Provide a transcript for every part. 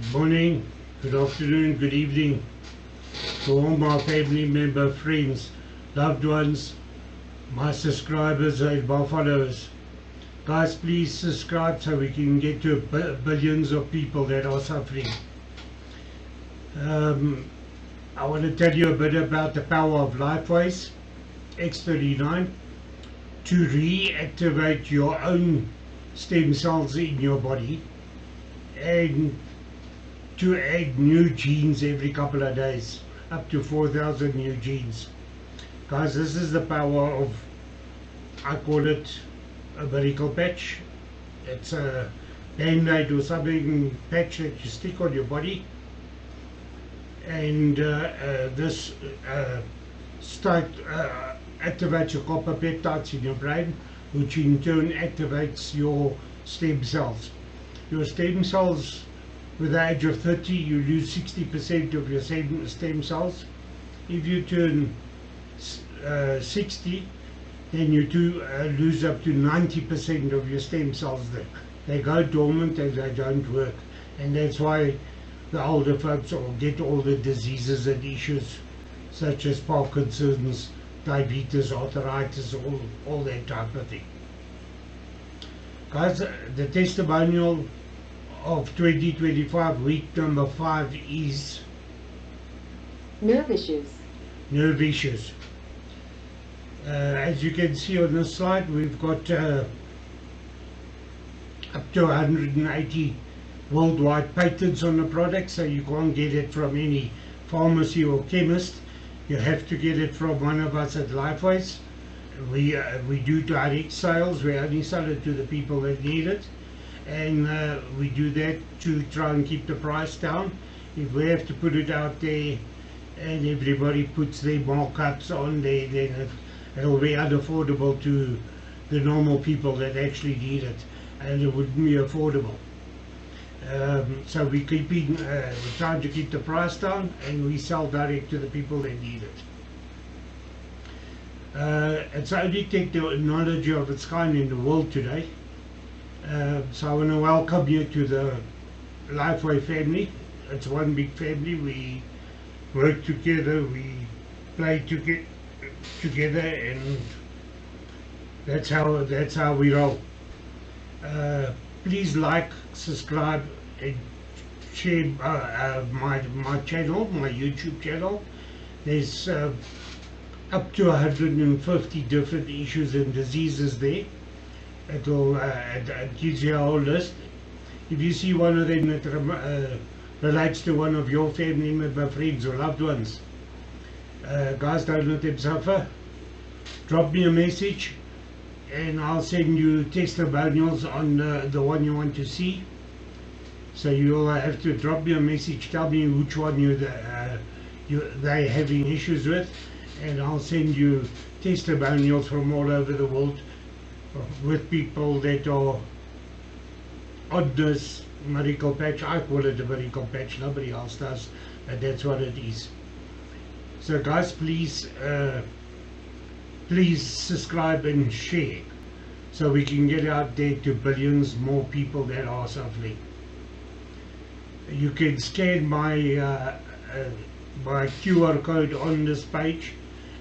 Good morning, good afternoon, good evening to all my family member, friends, loved ones, my subscribers and my followers. Guys, please subscribe so we can get to billions of people that are suffering. I want to tell you a bit about the power of LifeWays X39 to reactivate your own stem cells in your body and to add new genes every couple of days, up to 4,000 new genes. Guys, this is the power of, I call it a miracle patch. It's a band-aid or something patch that you stick on your body, and this activates your copper peptides in your brain, which in turn activates your stem cells. Your stem cells, with the age of 30, you lose 60% of your stem cells. If you turn 60, then you do lose up to 90% of your stem cells there. They go dormant and they don't work. And that's why the older folks all get all the diseases and issues such as Parkinson's, diabetes, arthritis, all that type of thing. Guys, the testimonial of 2025, week number 5, is nerve issues. Nerve issues. As you can see on this slide, we've got up to 180 worldwide patents on the product, so you can't get it from any pharmacy or chemist. You have to get it from one of us at LifeWays. We do direct sales. We only sell it to the people that need it, and we do that to try and keep the price down. If we have to put it out there and everybody puts their markups on there, then it'll be unaffordable to the normal people that actually need it, and it wouldn't be affordable. So we're trying to keep the price down, and we sell direct to the people that need it. It's the only technology of its kind in the world today. So I want to welcome you to the LifeWay family. It's one big family. We work together, we play together, and that's how we roll. Please like, subscribe, and share my channel, my YouTube channel. There's up to 150 different issues and diseases there. It gives you a whole list. If you see one of them that relates to one of your family member, friends or loved ones, guys, don't let them suffer. Drop me a message and I'll send you testimonials on the one you want to see. So you'll have to drop me a message, tell me which one they're having issues with, and I'll send you testimonials from all over the world with people that are on this miracle patch. I call it a miracle patch, nobody else does, but that's what it is. So guys, please subscribe and share so we can get out there to billions more people that are suffering. You can scan my QR code on this page,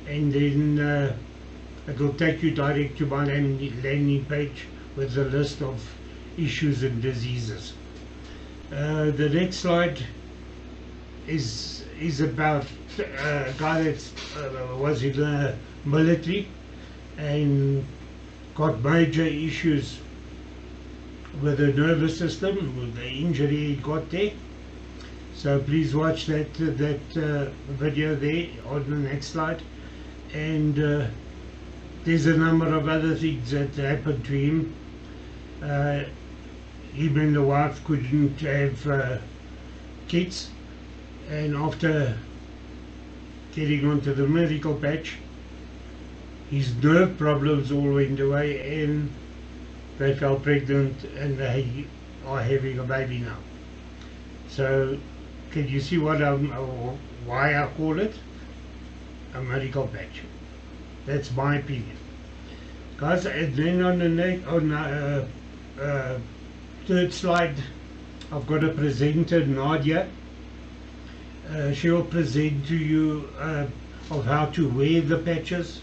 and then it will take you direct to my landing page with a list of issues and diseases. The next slide is about a guy that was in the military and got major issues with the nervous system, with the injury he got there. So please watch that video there on the next slide. And there's a number of other things that happened to him. Him and the wife couldn't have kids, and after getting onto the medical patch, his nerve problems all went away, and they fell pregnant, and they are having a baby now. So can you see why I call it a medical patch? That's my opinion, guys. And then on the third slide, I've got a presenter, Nadia. She will present to you of how to wear the patches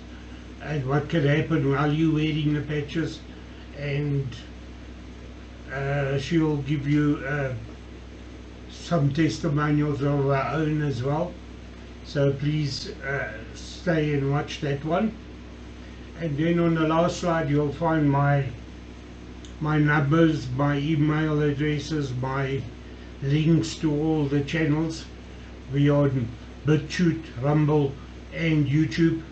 and what can happen while you're wearing the patches, and she will give you some testimonials of her own as well. So please stay and watch that one. And then on the last slide you'll find my numbers, my email addresses, my links to all the channels. We are on BitChute, Rumble and YouTube,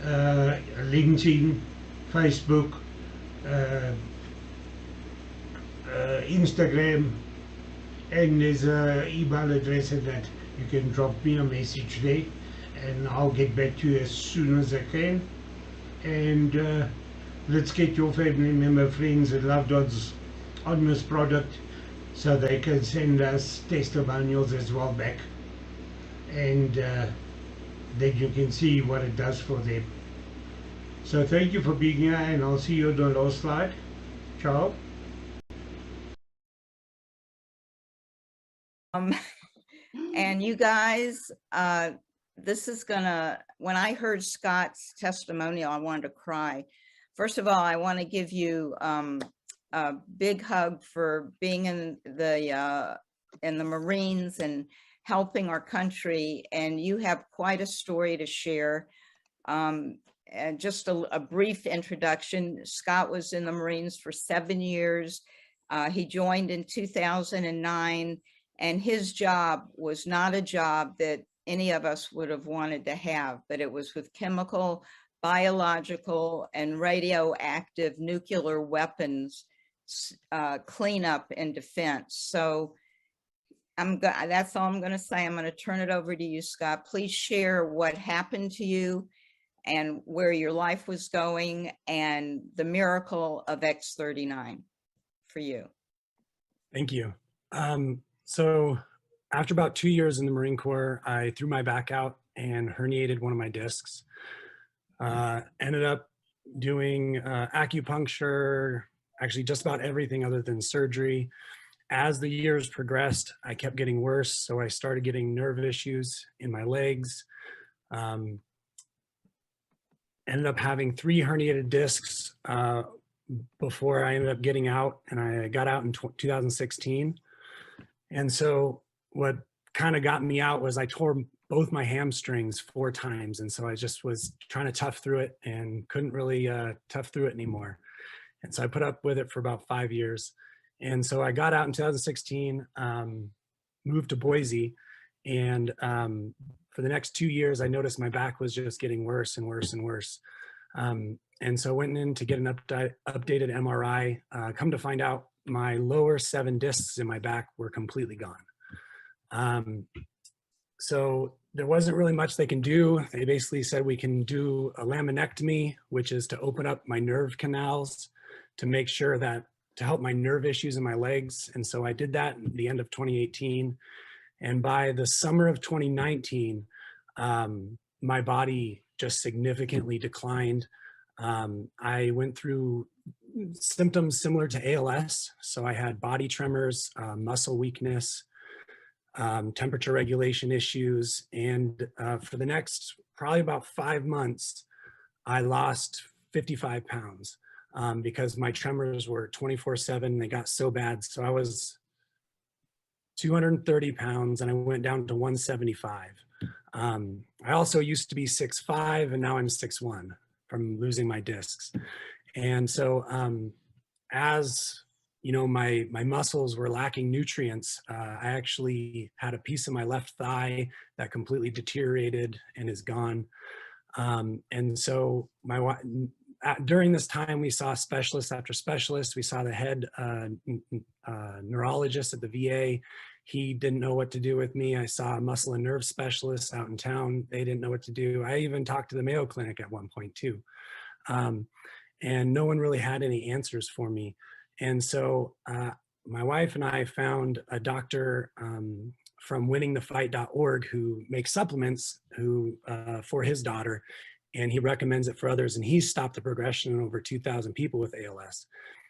LinkedIn, Facebook, Instagram, and there's an email address in that. You can drop me a message there and I'll get back to you as soon as I can. And let's get your family member, friends and loved ones on this product so they can send us testimonials as well back, and then you can see what it does for them. So thank you for being here, and I'll see you on the last slide. Ciao. And you guys, this is gonna, when I heard Scott's testimonial, I wanted to cry. First of all, I want to give you a big hug for being in the Marines and helping our country. And you have quite a story to share. And just a brief introduction. Scott was in the Marines for 7 years. He joined in 2009. And his job was not a job that any of us would have wanted to have, but it was with chemical, biological, and radioactive nuclear weapons cleanup and defense. So that's all I'm going to say. I'm going to turn it over to you, Scott. Please share what happened to you and where your life was going and the miracle of X39 for you. Thank you. So after about 2 years in the Marine Corps, I threw my back out and herniated one of my discs. Ended up doing acupuncture, actually just about everything other than surgery. As the years progressed, I kept getting worse. So I started getting nerve issues in my legs. Ended up having 3 herniated discs before I ended up getting out, and I got out in 2016. And so what kind of got me out was I tore both my hamstrings 4 times. And so I just was trying to tough through it and couldn't really tough through it anymore. And so I put up with it for about 5 years. And so I got out in 2016, moved to Boise. And for the next 2 years, I noticed my back was just getting worse and worse and worse. And so I went in to get an updated MRI, come to find out my lower 7 discs in my back were completely gone. So there wasn't really much they can do. They basically said we can do a laminectomy, which is to open up my nerve canals to make sure that, to help my nerve issues in my legs. And so I did that at the end of 2018. And by the summer of 2019, my body just significantly declined. I went through symptoms similar to ALS. So I had body tremors, muscle weakness, temperature regulation issues. And for the next probably about 5 months, I lost 55 pounds because my tremors were 24/7. They got so bad. So I was 230 pounds and I went down to 175. I also used to be 6'5" and now I'm 6'1" from losing my discs. And so as you know, my muscles were lacking nutrients, I actually had a piece of my left thigh that completely deteriorated and is gone. And so during this time, we saw specialist after specialist. We saw the head neurologist at the VA. He didn't know what to do with me. I saw a muscle and nerve specialist out in town. They didn't know what to do. I even talked to the Mayo Clinic at one point too. And no one really had any answers for me. And so my wife and I found a doctor from winningthefight.org who makes supplements for his daughter, and he recommends it for others. And he's stopped the progression in over 2,000 people with ALS.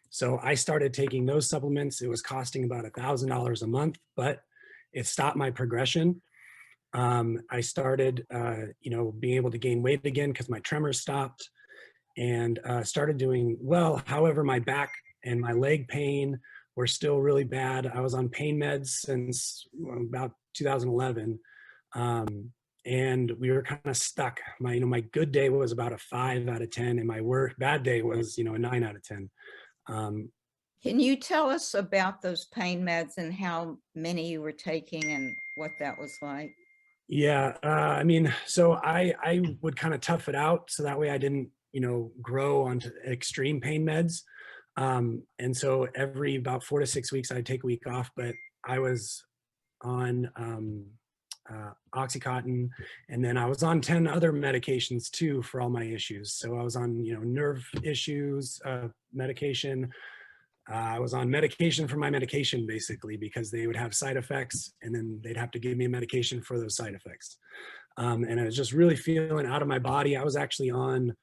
So I started taking those supplements. It was costing about $1,000 a month, but it stopped my progression. I started, being able to gain weight again because my tremors stopped, and started doing well. However, my back and my leg pain were still really bad. I was on pain meds since about 2011. And we were kind of stuck. My good day was about a 5 out of 10, and my bad day was, a 9 out of 10. Can you tell us about those pain meds and how many you were taking and what that was like? Yeah, so I would kind of tough it out so that way I didn't, grow onto extreme pain meds. And so every about 4 to 6 weeks, I'd take a week off, but I was on Oxycontin, and then I was on 10 other medications too for all my issues. So I was on, nerve issues, medication. I was on medication for my medication, basically, because they would have side effects, and then they'd have to give me a medication for those side effects. And I was just really feeling out of my body. I was actually on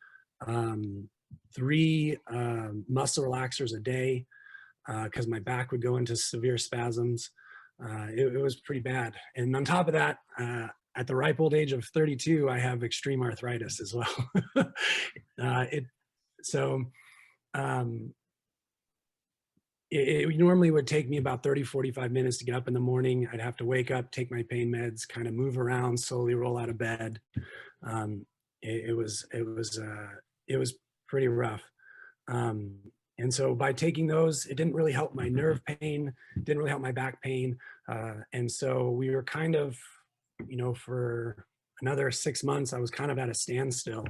3 muscle relaxers a day because my back would go into severe spasms. It was pretty bad. And on top of that, at the ripe old age of 32, I have extreme arthritis as well. It normally would take me about 30, 45 minutes to get up in the morning. I'd have to wake up, take my pain meds, kind of move around, slowly roll out of bed. It was pretty rough. And so by taking those, it didn't really help my nerve pain, didn't really help my back pain. And so we were kind of, for another 6 months, I was kind of at a standstill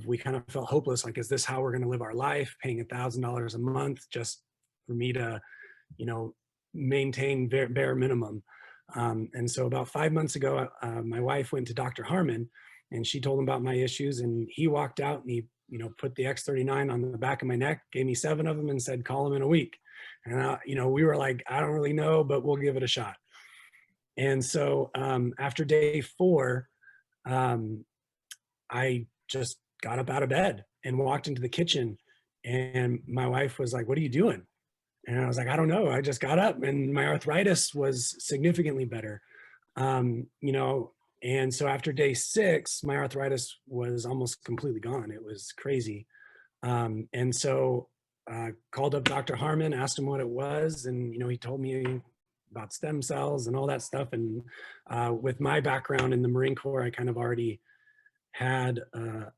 we kind of felt hopeless. Like, is this how we're going to live our life? Paying $1,000 a month just for me to, maintain bare minimum. And so about 5 months ago, my wife went to Dr. Harmon, and she told him about my issues, and he walked out and he, put the X39 on the back of my neck, gave me 7 of them and said, call him in a week. And, we were like, I don't really know, but we'll give it a shot. And so after day 4, I just got up out of bed and walked into the kitchen, and my wife was like, what are you doing? And I was like, I don't know. I just got up, and my arthritis was significantly better. And so after day 6, my arthritis was almost completely gone. It was crazy. And so I called up Dr. Harmon, asked him what it was. And, he told me about stem cells and all that stuff. And with my background in the Marine Corps, I kind of already had, a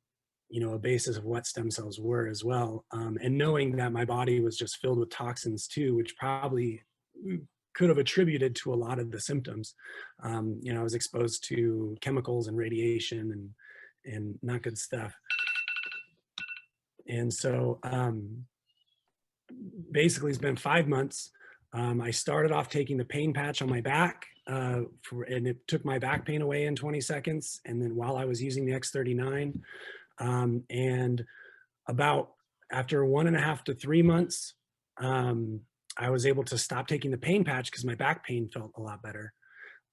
basis of what stem cells were as well. And knowing that my body was just filled with toxins too, which probably could have attributed to a lot of the symptoms. I was exposed to chemicals and radiation and not good stuff. And so basically it's been 5 months. I started off taking the pain patch on my back and it took my back pain away in 20 seconds. And then while I was using the X39, and about after 1.5 to 3 months, I was able to stop taking the pain patch because my back pain felt a lot better.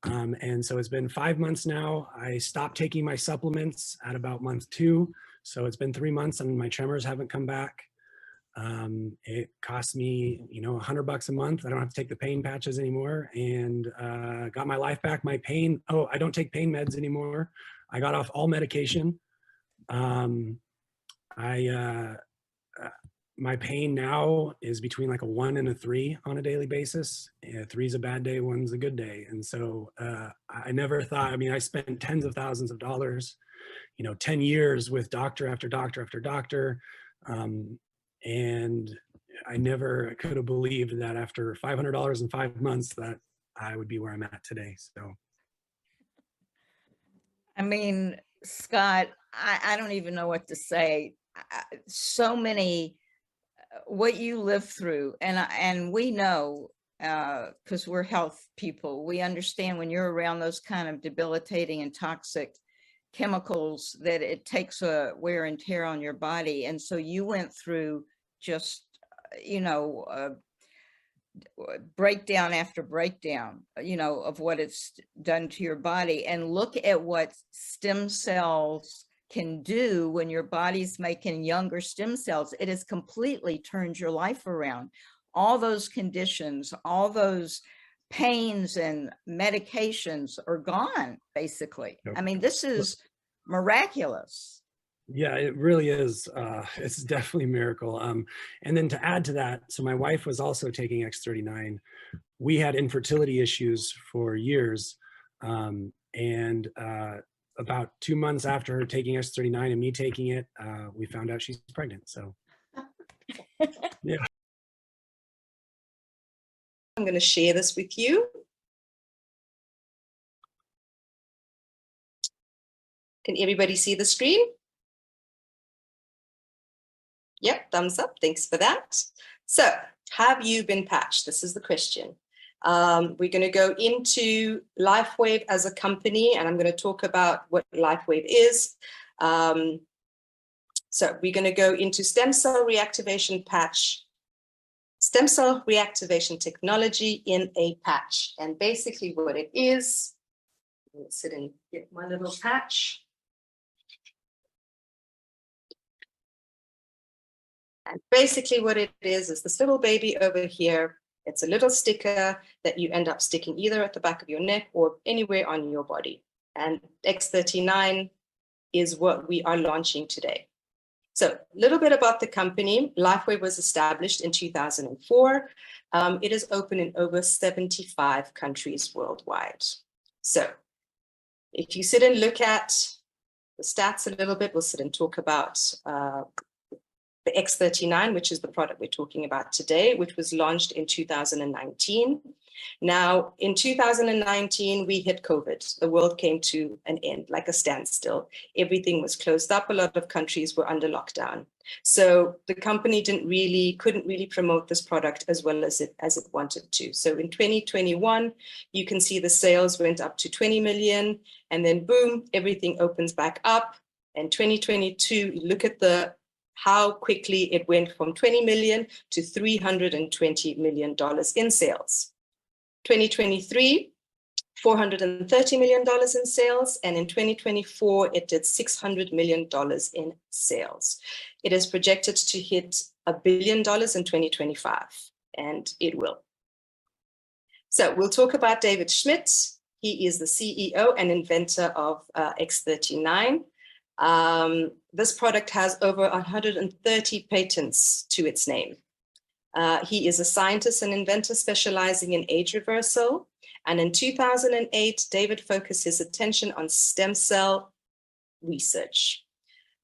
And so it's been 5 months now. I stopped taking my supplements at about month 2. So it's been 3 months and my tremors haven't come back. It cost me, $100 a month. I don't have to take the pain patches anymore, and got my life back. My pain, I don't take pain meds anymore. I got off all medication. My pain now is between like a 1 and a 3 on a daily basis. 3's a bad day, 1's a good day. And so I never thought, I spent tens of thousands of dollars, 10 years with doctor after doctor after doctor. And I never could have believed that after $500 in 5 months that I would be where I'm at today. So. Scott, I don't even know what to say. So many, what you live through, and we know, because we're health people, we understand when you're around those kind of debilitating and toxic chemicals that it takes a wear and tear on your body. And so you went through just, breakdown after breakdown, of what it's done to your body. And look at what stem cells can do when your body's making younger stem cells. It has completely turned your life around. All those conditions, all those pains and medications are gone, basically. Yep. I mean, this is miraculous. Yeah, it really is. It's definitely a miracle. And then to add to that, so my wife was also taking X39. We had infertility issues for years. And about 2 months after her taking X39 and me taking it, we found out she's pregnant. So, yeah. I'm going to share this with you. Can everybody see the screen? Yep, thumbs up. Thanks for that. So, have you been patched? This is the question. We're going to go into LifeWave as a company, and I'm going to talk about what LifeWave is. So we're going to go into stem cell reactivation patch, stem cell reactivation technology in a patch. And basically what it is, let's sit and get my little patch. And basically what it is this little baby over here. It's a little sticker that you end up sticking either at the back of your neck or anywhere on your body. And X39 is what we are launching today. So a little bit about the company. LifeWave was established in 2004. It is open in over 75 countries worldwide. So if you sit and look at the stats a little bit, we'll sit and talk about the X39, which is the product we're talking about today, which was launched in 2019. Now, in 2019, we hit COVID. The world came to an end, like a standstill. Everything was closed up. A lot of countries were under lockdown. So the company couldn't really promote this product as well as it wanted to. So in 2021, you can see the sales went up to 20 million, and then boom, everything opens back up. And 2022, look at how quickly it went from 20 million to $320 million in sales. 2023, $430 million in sales, and in 2024, it did $600 million in sales. It is projected to hit $1 billion in 2025, and it will. So we'll talk about David Schmidt. He is the CEO and inventor of X39. This product has over 130 patents to its name. He is a scientist and inventor specializing in age reversal. And in 2008, David focused his attention on stem cell research.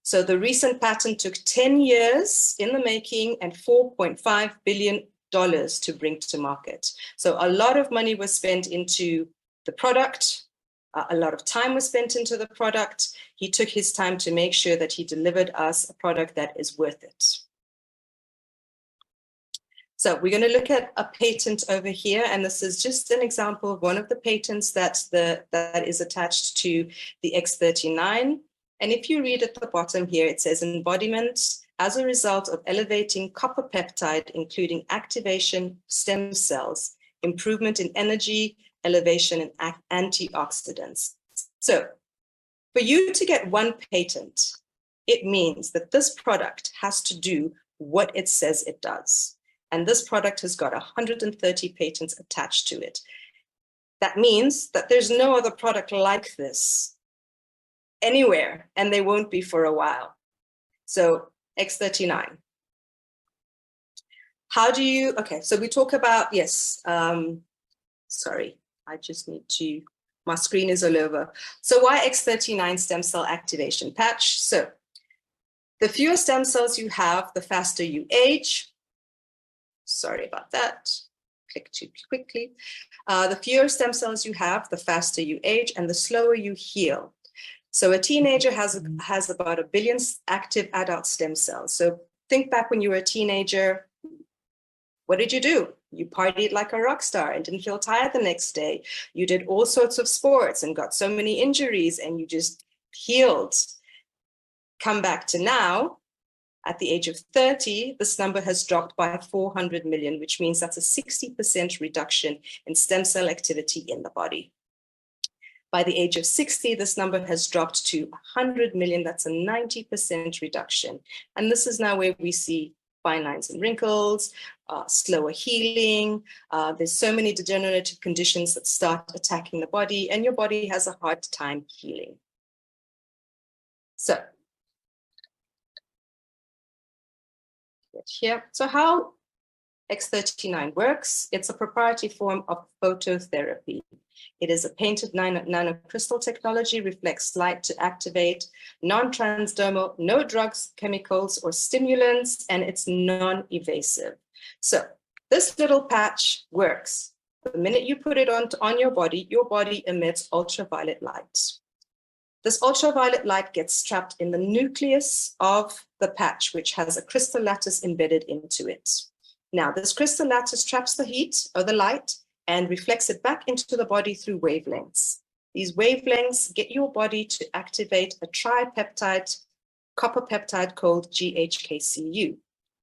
So the recent patent took 10 years in the making and $4.5 billion to bring to market. So a lot of money was spent into the product. A lot of time was spent into the product. He took his time to make sure that he delivered us a product that is worth it. So we're going to look at a patent over here, and this is just an example of one of the patents that is attached to the X39. And if you read at the bottom here, it says embodiment as a result of elevating copper peptide, including activation stem cells, improvement in energy, elevation in antioxidants. So for you to get one patent, it means that this product has to do what it says it does. And this product has got 130 patents attached to it. That means that there's no other product like this anywhere, and they won't be for a while. So X39. How do you, okay, so we talk about, yes, sorry, I just need to, my screen is all over. So why X39 stem cell activation patch? So the fewer stem cells you have, the faster you age. Sorry about that, click too quickly. The fewer stem cells you have, the faster you age and the slower you heal. So a teenager has about 1 billion active adult stem cells. So think back when you were a teenager, what did you do? You partied like a rock star and didn't feel tired the next day. You did all sorts of sports and got so many injuries and you just healed. Come back to now, at the age of 30, this number has dropped by 400 million, which means that's a 60% reduction in stem cell activity in the body. By the age of 60, this number has dropped to 100 million. That's a 90% reduction. And this is now where we see fine lines and wrinkles, slower healing. There's so many degenerative conditions that start attacking the body, and your body has a hard time healing. So, here. So how X39 works, it's a proprietary form of phototherapy. It is a painted nanocrystal technology, reflects light to activate, non-transdermal, no drugs, chemicals, or stimulants, and it's non-invasive. So this little patch works. The minute you put it on your body emits ultraviolet light. This ultraviolet light gets trapped in the nucleus of the patch, which has a crystal lattice embedded into it. Now, this crystal lattice traps the heat or the light and reflects it back into the body through wavelengths. These wavelengths get your body to activate a tripeptide, copper peptide called GHKCU.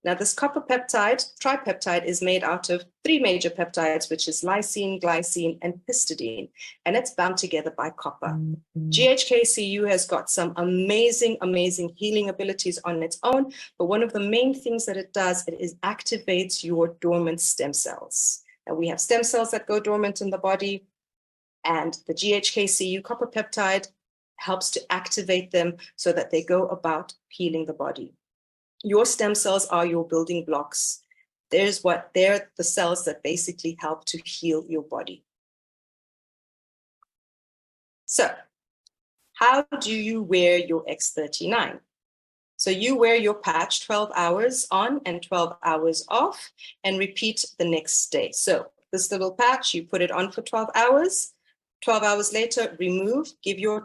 Now, this copper peptide, tripeptide, is made out of 3 major peptides, which is lysine, glycine, and histidine, and it's bound together by copper. GHKCU has got some amazing, amazing healing abilities on its own, but one of the main things that it does, it activates your dormant stem cells. And we have stem cells that go dormant in the body, and the GHKCU copper peptide helps to activate them so that they go about healing the body. Your stem cells are your building blocks. They're the cells that basically help to heal your body. So, how do you wear your X39? So you wear your patch 12 hours on and 12 hours off and repeat the next day. So this little patch, you put it on for 12 hours. 12 hours later, remove, give your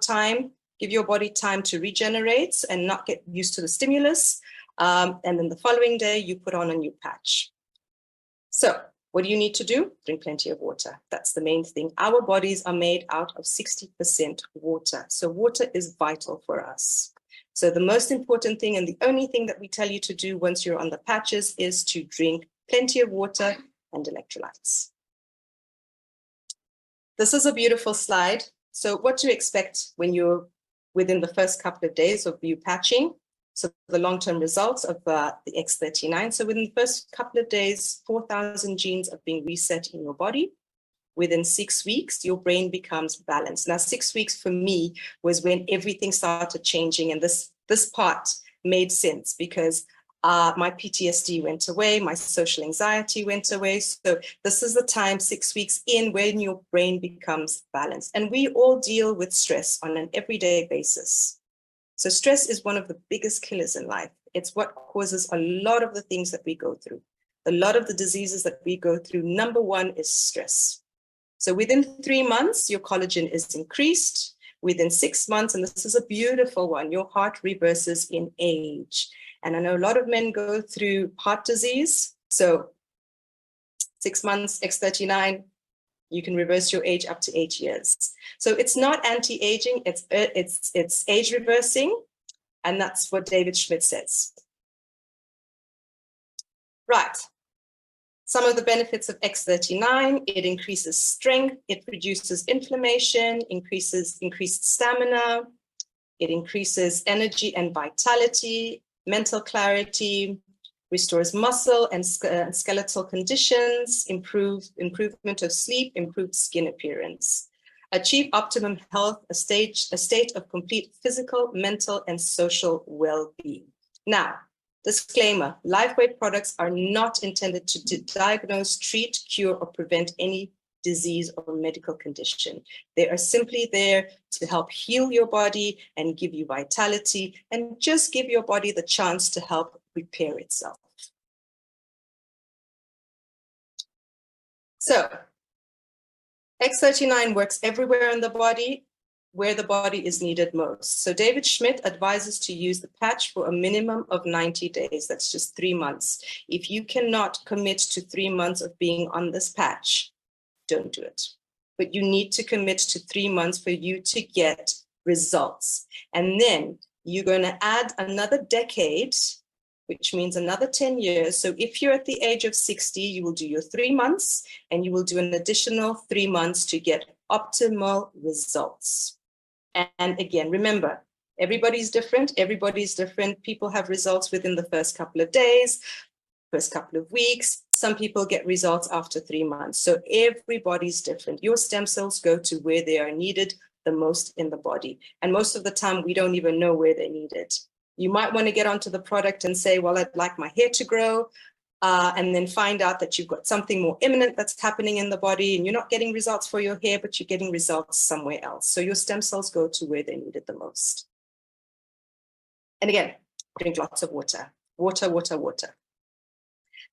body time to regenerate and not get used to the stimulus. And then the following day, you put on a new patch. So what do you need to do? Drink plenty of water. That's the main thing. Our bodies are made out of 60% water. So water is vital for us. So the most important thing and the only thing that we tell you to do once you're on the patches is to drink plenty of water and electrolytes. This is a beautiful slide. So what to expect when you're within the first couple of days of you patching. So the long-term results of the X39. So within the first couple of days, 4,000 genes are being reset in your body. Within 6 weeks, your brain becomes balanced. Now, 6 weeks for me was when everything started changing, and this part made sense because my PTSD went away, my social anxiety went away. So this is the time, 6 weeks in, when your brain becomes balanced. And we all deal with stress on an everyday basis. So stress is one of the biggest killers in life. It's what causes a lot of the things that we go through. A lot of the diseases that we go through, number one is stress. So within 3 months, your collagen is increased. Within 6 months, and this is a beautiful one, your heart reverses in age. And I know a lot of men go through heart disease. So 6 months, X39, you can reverse your age up to 8 years. So it's not anti-aging, it's age reversing. And that's what David Schmidt says. Right. Some of the benefits of X39, it increases strength, it reduces inflammation, increased stamina, it increases energy and vitality, mental clarity, restores muscle and skeletal conditions, improvement of sleep, improved skin appearance. Achieve optimum health, a state of complete physical, mental, and social well-being. Now, disclaimer, LifeWeight products are not intended to diagnose, treat, cure, or prevent any disease or medical condition. They are simply there to help heal your body and give you vitality and just give your body the chance to help repair itself. So, X39 works everywhere in the body where the body is needed most. So David Schmidt advises to use the patch for a minimum of 90 days. That's just 3 months. If you cannot commit to 3 months of being on this patch, don't do it. But you need to commit to 3 months for you to get results. And then you're going to add another decade, which means another 10 years. So if you're at the age of 60, you will do your 3 months and you will do an additional 3 months to get optimal results. And again, remember, everybody's different. Everybody's different. People have results within the first couple of days, first couple of weeks. Some people get results after 3 months. So everybody's different. Your stem cells go to where they are needed the most in the body. And most of the time, we don't even know where they're needed. You might want to get onto the product and say, well, I'd like my hair to grow. And then find out that you've got something more imminent that's happening in the body and you're not getting results for your hair, but you're getting results somewhere else. So your stem cells go to where they need it the most. And again, drink lots of water, water, water, water.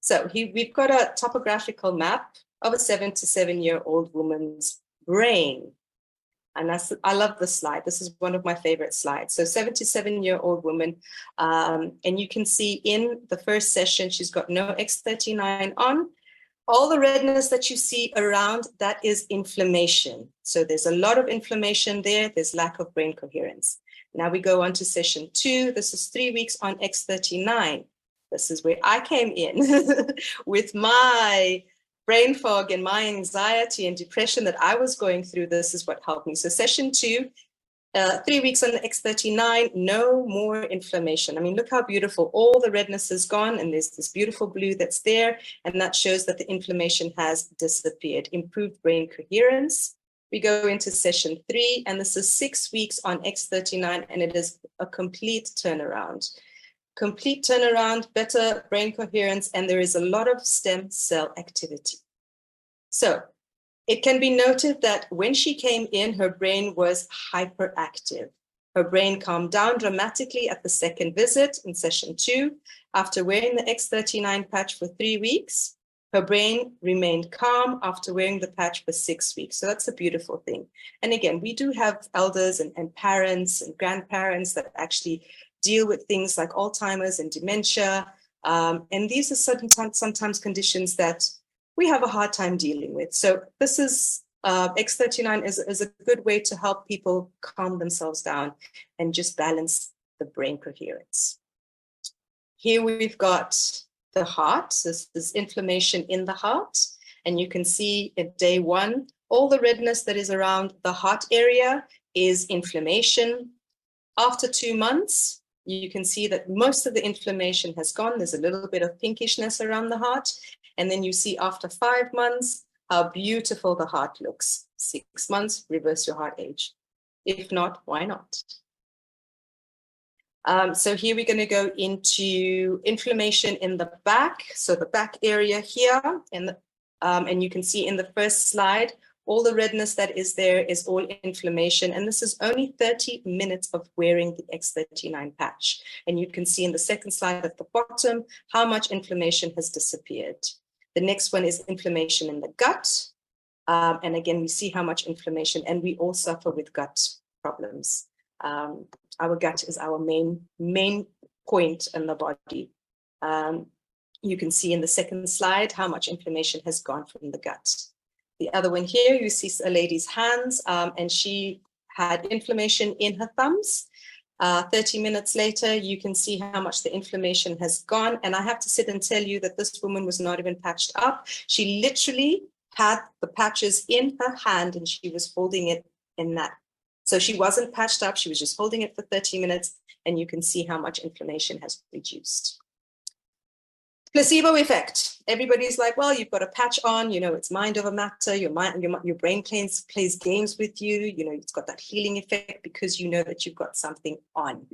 So we've got a topographical map of a 7 to 7-year-old woman's brain. And I love this slide. This is one of my favorite slides. So 7 to 7-year-old woman, and you can see in the first session, she's got no X39 on. All the redness that you see around, that is inflammation. So there's a lot of inflammation there. There's lack of brain coherence. Now we go on to session 2. This is 3 weeks on X39. This is where I came in with my brain fog and my anxiety and depression that I was going through. This is what helped me. So session 2, 3 weeks on the X39, no more inflammation. I mean, look how beautiful. All the redness is gone and there's this beautiful blue that's there. And that shows that the inflammation has disappeared. Improved brain coherence. We go into session 3 and this is 6 weeks on X39 and it is a complete turnaround. Complete turnaround, better brain coherence, and there is a lot of stem cell activity. So it can be noted that when she came in, her brain was hyperactive. Her brain calmed down dramatically at the second visit in session 2. After wearing the X39 patch for 3 weeks, her brain remained calm after wearing the patch for 6 weeks. So that's a beautiful thing. And again, we do have elders and parents and grandparents that actually deal with things like Alzheimer's and dementia. And these are sometimes conditions that we have a hard time dealing with. So this is, X39 is a good way to help people calm themselves down and just balance the brain coherence. Here we've got the heart. This is inflammation in the heart. And you can see at day 1, all the redness that is around the heart area is inflammation. After 2 months, you can see that most of the inflammation has gone. There's a little bit of pinkishness around the heart. And then you see after 5 months, how beautiful the heart looks. 6 months, reverse your heart age. If not, why not? So here we're going to go into inflammation in the back. So the back area here, and you can see in the first slide, all the redness that is there is all inflammation. And this is only 30 minutes of wearing the X39 patch. And you can see in the second slide at the bottom, how much inflammation has disappeared. The next one is inflammation in the gut. And again, we see how much inflammation, and we all suffer with gut problems. Our gut is our main point in the body. You can see in the second slide how much inflammation has gone from the gut. The other one here, you see a lady's hands, and she had inflammation in her thumbs. 30 minutes later, you can see how much the inflammation has gone. And I have to sit and tell you that this woman was not even patched up. She literally had the patches in her hand and she was holding it in that. So she wasn't patched up. She was just holding it for 30 minutes. And you can see how much inflammation has reduced. Placebo effect. Everybody's like, well, you've got a patch on, it's mind over matter. Your brain plays games with you. It's got that healing effect because you know that you've got something on.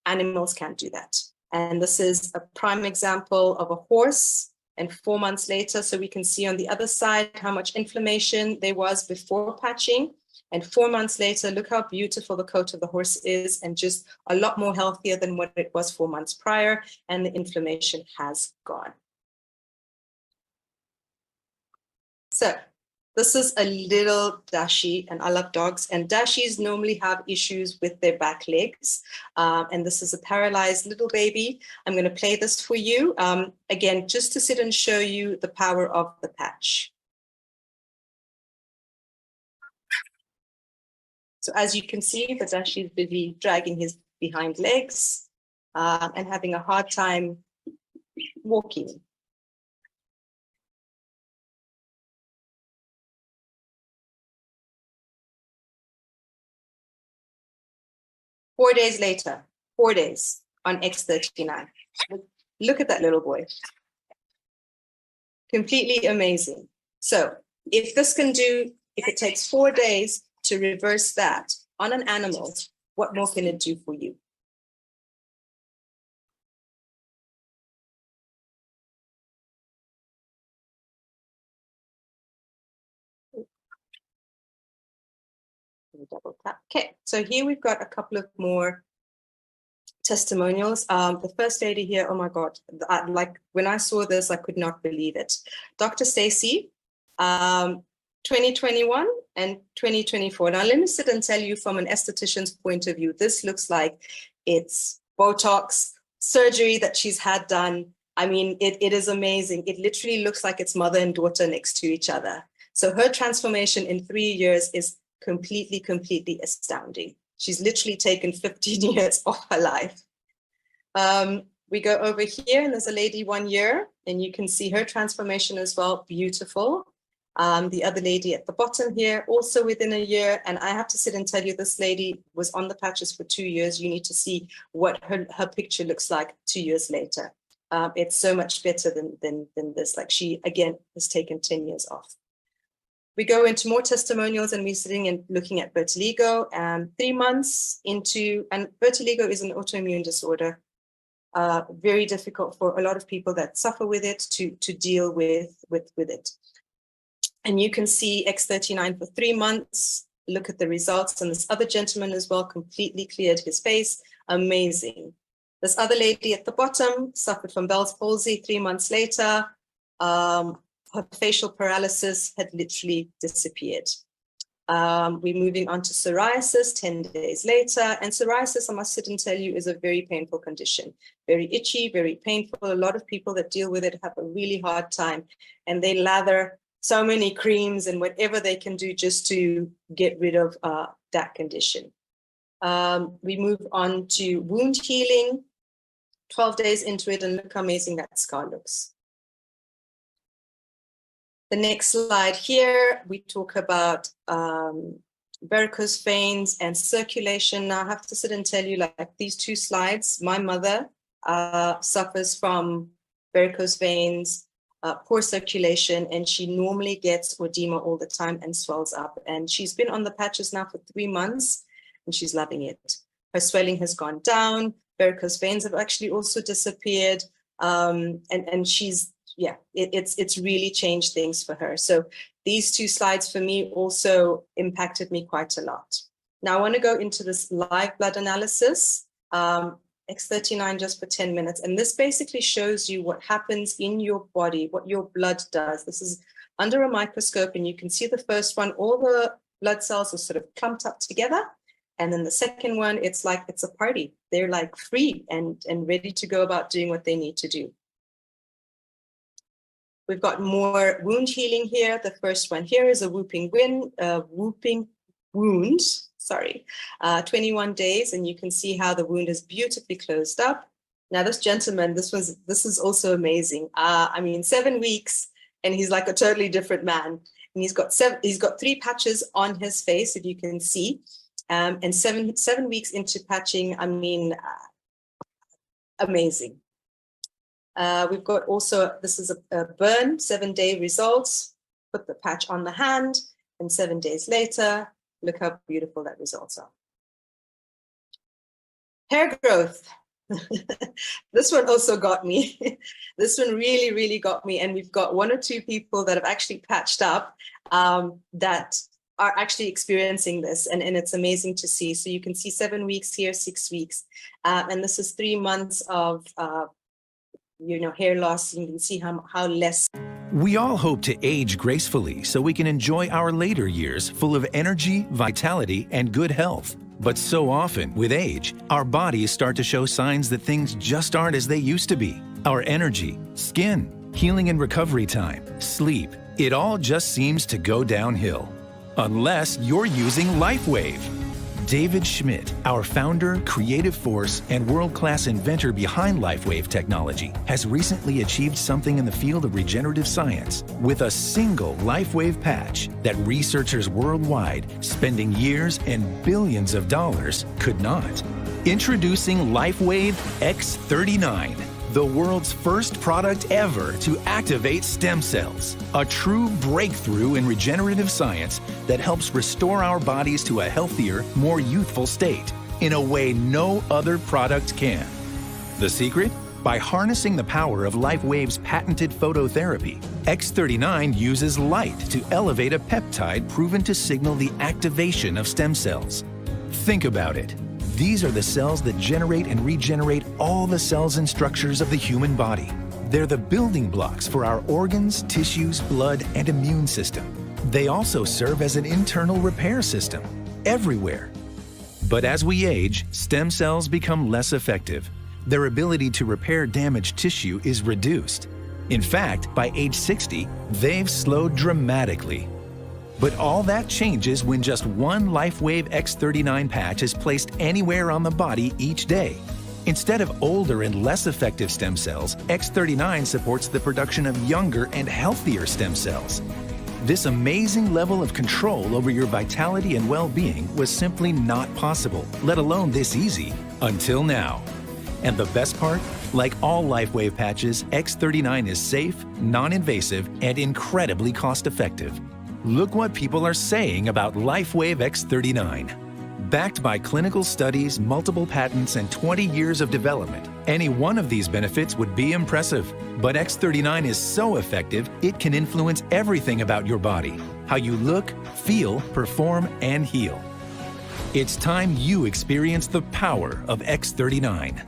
Animals can't do that. And this is a prime example of a horse. And 4 months later, so we can see on the other side how much inflammation there was before patching. And 4 months later, look how beautiful the coat of the horse is and just a lot more healthier than what it was 4 months prior. And the inflammation has gone. So this is a little Dashi, and I love dogs. And Dashis normally have issues with their back legs. And this is a paralyzed little baby. I'm going to play this for you. Again, just to sit and show you the power of the patch. So as you can see, the Dashi is busy dragging his behind legs and having a hard time walking. 4 days later, 4 days on X39. Look at that little boy. Completely amazing. So if it takes 4 days to reverse that on an animal, what more can it do for you? Double tap. Okay, so here we've got a couple of more testimonials. The first lady here, oh my God, like when I saw this, I could not believe it. Dr. Stacy, 2021 and 2024. Now let me sit and tell you from an esthetician's point of view, this looks like it's Botox surgery that she's had done. I mean, it is amazing. It literally looks like it's mother and daughter next to each other. So her transformation in 3 years is completely astounding. She's literally taken 15 years off her life. We go over here and there's a lady 1 year and you can see her transformation as well. Beautiful. The other lady at the bottom here, also within a year. And I have to sit and tell you, this lady was on the patches for 2 years. You need to see what her picture looks like 2 years later. It's so much better than this. Like she, again, has taken 10 years off. We go into more testimonials and we're sitting and looking at vitiligo. 3 months into, and vitiligo is an autoimmune disorder. Very difficult for a lot of people that suffer with it to deal with it. And you can see X39 for 3 months. Look at the results. And this other gentleman as well completely cleared his face. Amazing. This other lady at the bottom suffered from Bell's palsy 3 months later. Her facial paralysis had literally disappeared. We're moving on to psoriasis 10 days later. And psoriasis, I must sit and tell you, is a very painful condition. Very itchy, very painful. A lot of people that deal with it have a really hard time. And they lather so many creams and whatever they can do just to get rid of that condition. We move on to wound healing, 12 days into it, and look how amazing that scar looks. The next slide here, we talk about varicose veins and circulation. Now I have to sit and tell you, like these 2 slides, my mother suffers from varicose veins, poor circulation, and she normally gets edema all the time and swells up. And she's been on the patches now for 3 months and she's loving it. Her swelling has gone down, varicose veins have actually also disappeared, and she's, yeah, it's really changed things for her. So these 2 slides for me also impacted me quite a lot. Now I want to go into this live blood analysis, X39 just for 10 minutes. And this basically shows you what happens in your body, what your blood does. This is under a microscope and you can see the first one, all the blood cells are sort of clumped up together. And then the second one, it's like it's a party. They're like free and ready to go about doing what they need to do. We've got more wound healing here. The first one here is a whooping wound, 21 days, and you can see how the wound is beautifully closed up. Now this gentleman, this is also amazing. I mean, 7 weeks, and he's like a totally different man. And he's got 3 patches on his face, if you can see. And seven weeks into patching, I mean, amazing. We've got also, this is a burn, 7-day results, put the patch on the hand, and 7 days later, look how beautiful that results are. Hair growth. This one also got me. This one really got me. And we've got 1 or 2 people that have actually patched up that are actually experiencing this. And it's amazing to see. So you can see 7 weeks here, 6 weeks. And this is 3 months of hair loss. You can see how less. We all hope to age gracefully so we can enjoy our later years full of energy, vitality, and good health. But so often, with age, our bodies start to show signs that things just aren't as they used to be. Our energy, skin, healing and recovery time, sleep, it all just seems to go downhill. Unless you're using LifeWave. David Schmidt, our founder, creative force, and world-class inventor behind LifeWave technology, has recently achieved something in the field of regenerative science with a single LifeWave patch that researchers worldwide, spending years and billions of dollars, could not. Introducing LifeWave X39, the world's first product ever to activate stem cells. A true breakthrough in regenerative science that helps restore our bodies to a healthier, more youthful state in a way no other product can. The secret? By harnessing the power of LifeWave's patented phototherapy, X39 uses light to elevate a peptide proven to signal the activation of stem cells. Think about it. These are the cells that generate and regenerate all the cells and structures of the human body. They're the building blocks for our organs, tissues, blood, and immune system. They also serve as an internal repair system everywhere. But as we age, stem cells become less effective. Their ability to repair damaged tissue is reduced. In fact, by age 60, they've slowed dramatically. But all that changes when just one LifeWave X39 patch is placed anywhere on the body each day. Instead of older and less effective stem cells, X39 supports the production of younger and healthier stem cells. This amazing level of control over your vitality and well-being was simply not possible, let alone this easy, until now. And the best part? Like all LifeWave patches, X39 is safe, non-invasive, and incredibly cost-effective. Look what people are saying about LifeWave X39. Backed by clinical studies, multiple patents, and 20 years of development, any one of these benefits would be impressive. But X39 is so effective, it can influence everything about your body, how you look, feel, perform, and heal. It's time you experience the power of X39.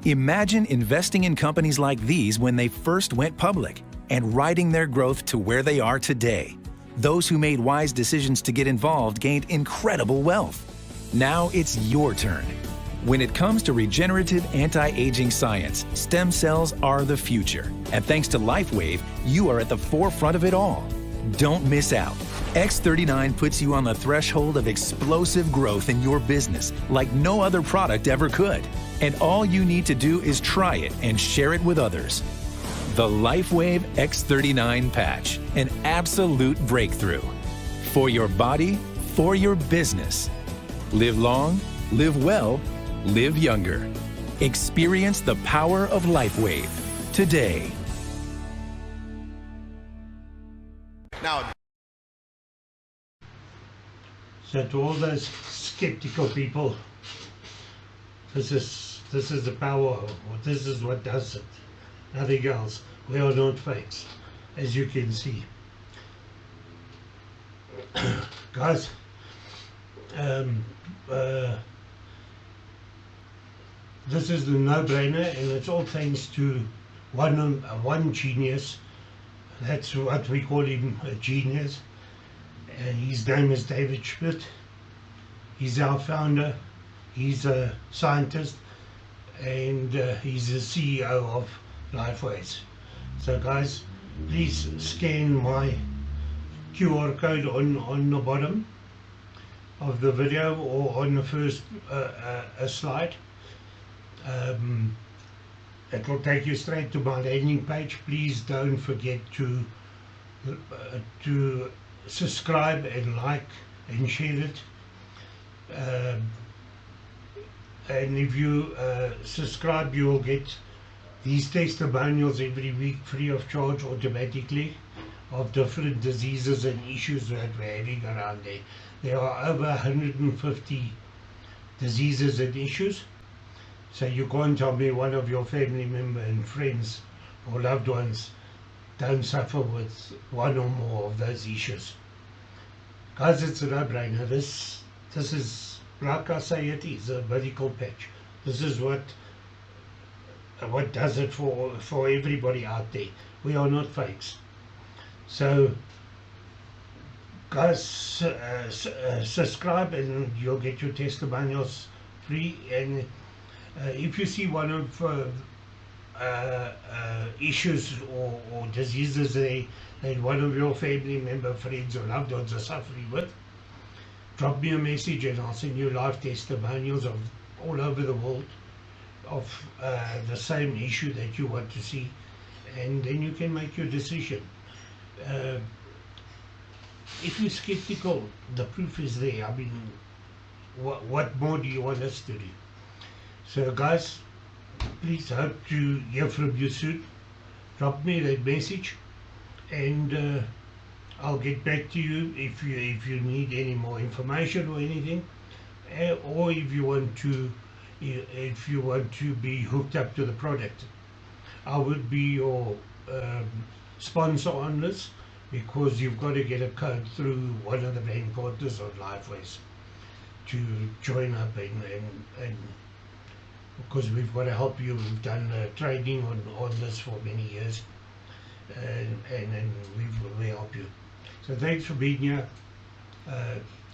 Imagine investing in companies like these when they first went public and riding their growth to where they are today. Those who made wise decisions to get involved gained incredible wealth. Now it's your turn. When it comes to regenerative anti-aging science, stem cells are the future. And thanks to LifeWave, you are at the forefront of it all. Don't miss out. X39 puts you on the threshold of explosive growth in your business like no other product ever could. And all you need to do is try it and share it with others. The LifeWave X39 patch, an absolute breakthrough. For your body, for your business. Live long, live well, live younger. Experience the power of LifeWave today. Now, so to all those skeptical people, this is the power, or this is what does it. Nothing else. We are not fakes, as you can see. Guys, this is the no-brainer, and it's all thanks to one genius. That's what we call him, a genius. His name is David Schmidt. He's our founder. He's a scientist, and he's the CEO of LifeWave. So guys, please scan my QR code on the bottom of the video or on the first slide. It will take you straight to my landing page. Please don't forget to subscribe and like and share it. And if you subscribe, you will get these testimonials every week free of charge automatically of different diseases and issues that we're having around there. There are over 150 diseases and issues. So you can't tell me one of your family members and friends or loved ones don't suffer with one or more of those issues. Guys, it's a no-brainer. This is, like I say, it is a medical patch. This is what does it for everybody out there. We are not fakes. So guys, subscribe and you'll get your testimonials free. And if you see one of issues or diseases that one of your family member, friends or loved ones are suffering with, drop me a message and I'll send you live testimonials of all over the world of the same issue that you want to see, and then you can make your decision. If you're skeptical, the proof is there. I mean, what more do you want us to do? So guys, please hope to hear from you soon. Drop me that message, and I'll get back to you if you need any more information or anything, or if you want to be hooked up to the product. I would be your sponsor on this, because you've got to get a code through one of the bank partners on Lifeways to join up, and because we've got to help you. We've done training on this for many years, and we help you. So thanks for being here.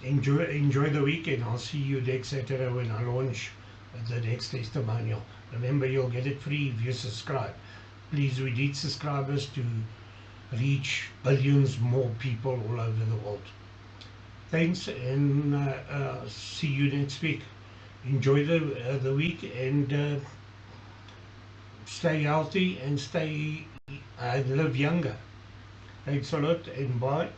Enjoy the weekend. I'll see you next Saturday when I launch the next testimonial. Remember, you'll get it free if you subscribe. Please, we need subscribers to reach billions more people all over the world. Thanks, and see you next week. Enjoy the week, and stay healthy and live younger. Thanks a lot, and bye.